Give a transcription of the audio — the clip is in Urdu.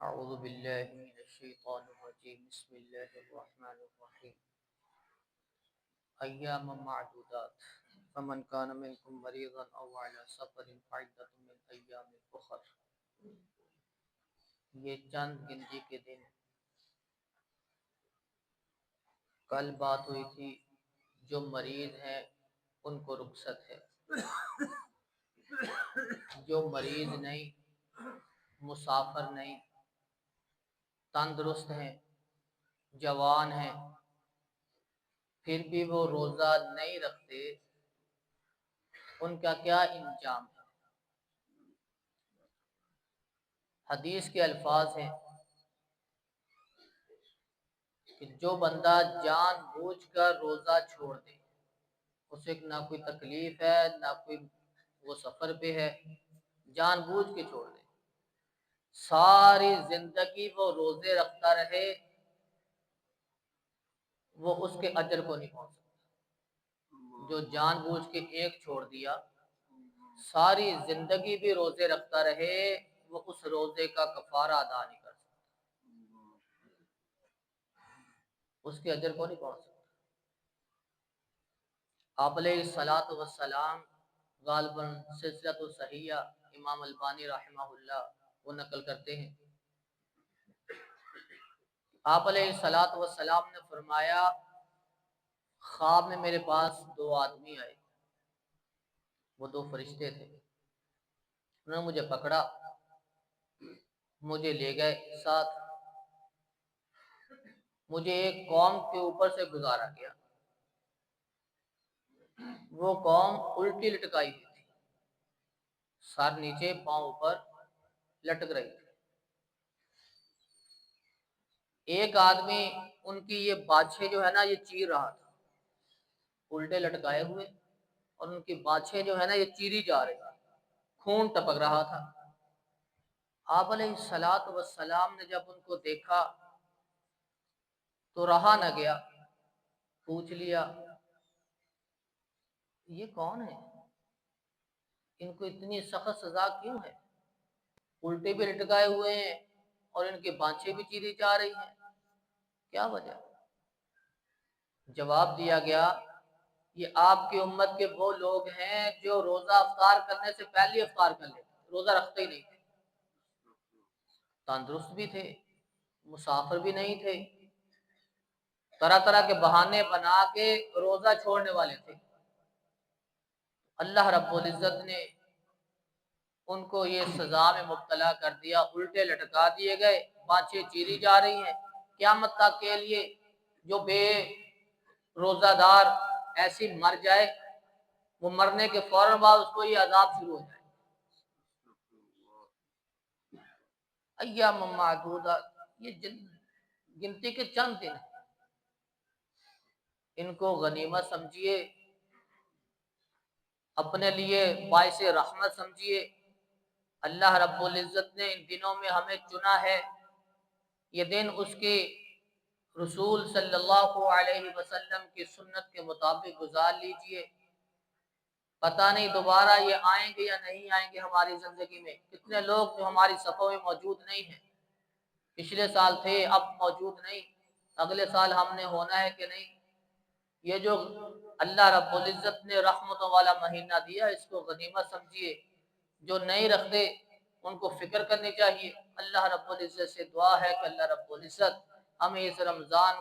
اعوذ باللہ من الشیطان الرجیم بسم اللہ الرحمن الرحیم ایام معدودات فمن کان منکم مریضا او علی سفر فعدۃ من ایام اخر۔ یہ چند گنتی کے دن، کل بات ہوئی تھی جو مریض ہیں ان کو رخصت ہے، جو مریض نہیں، مسافر نہیں، تندرست ہیں، جوان ہیں، پھر بھی وہ روزہ نہیں رکھتے، ان کا کیا انجام ہے؟ حدیث کے الفاظ ہیں کہ جو بندہ جان بوجھ کر روزہ چھوڑ دے، اسے نہ کوئی تکلیف ہے نہ کوئی وہ سفر پہ ہے، جان بوجھ کے چھوڑ دے، ساری زندگی وہ روزے رکھتا رہے، وہ اس کے اجر کو نہیں پہنچ سکتا۔ جو جان بوجھ کے ایک چھوڑ دیا، ساری زندگی بھی روزے رکھتا رہے، وہ اس روزے کا کفارہ ادا نہیں کر سکتا، اس کے اجر کو نہیں پہنچ سکتا۔ آپ علیہ الصلوۃ والسلام غالباً سلسلۃ الصحیحہ امام البانی رحمہ اللہ وہ نقل کرتے ہیں، آپ علیہ الصلوۃ والسلام نے فرمایا خواب میں میرے پاس دو آدمی آئے، وہ دو فرشتے تھے، انہوں نے مجھے پکڑا، مجھے لے گئے ساتھ، مجھے ایک قوم کے اوپر سے گزارا گیا، وہ قوم الٹی لٹکائی ہوئی تھی، سر نیچے پاؤں اوپر لٹک رہی تھی۔ ایک آدمی ان کی یہ باچھیں جو ہے نا یہ چیر رہا تھا، الٹے لٹکائے ہوئے، اور ان کی باچھیں جو ہے نا یہ چیری جا رہی تھی، خون ٹپک رہا تھا۔ آپ علیہ الصلوۃ والسلام نے جب ان کو دیکھا تو رہا نہ گیا، پوچھ لیا یہ کون ہے، ان کو اتنی سخت سزا کیوں ہے، الٹے بھی لٹکائے ہوئے ہیں اور ان کی بانچیں بھی چیری جا رہی ہیں، کیا وجہ؟ جواب دیا گیا یہ آپ کی امت کے وہ لوگ ہیں جو روزہ افطار کرنے سے پہلے افطار کر لیتے، روزہ رکھتے ہی نہیں تھے، تندرست بھی تھے، مسافر بھی نہیں تھے، طرح طرح کے بہانے بنا کے روزہ چھوڑنے والے تھے۔ اللہ رب العزت نے ان کو یہ سزا میں مبتلا کر دیا، الٹے لٹکا دیے گئے، بانچیں چیری جا رہی ہیں۔ قیامت تک کے لیے جو بے روزہ دار ایسی مر جائے، وہ مرنے کے فوراً بعد اس کو یہ عذاب شروع ہو جائے۔ ایام معدودات، یہ گنتی کے چند دن ہیں، ان کو غنیمت سمجھیے، اپنے لیے باعث رحمت سمجھیے۔ اللہ رب العزت نے ان دنوں میں ہمیں چنا ہے، یہ دن اس کے رسول صلی اللہ علیہ وسلم کی سنت کے مطابق گزار لیجئے، پتہ نہیں دوبارہ یہ آئیں گے یا نہیں آئیں گے ہماری زندگی میں۔ کتنے لوگ جو ہماری صفوں میں موجود نہیں ہیں، پچھلے سال تھے اب موجود نہیں، اگلے سال ہم نے ہونا ہے کہ نہیں۔ یہ جو اللہ رب العزت نے رحمتوں والا مہینہ دیا، اس کو غنیمت سمجھیے، جو نہیں رکھتے ان کو فکر کرنی چاہیے۔ اللہ رب العزت سے دعا ہے کہ اللہ رب العزت ہمیں اس رمضان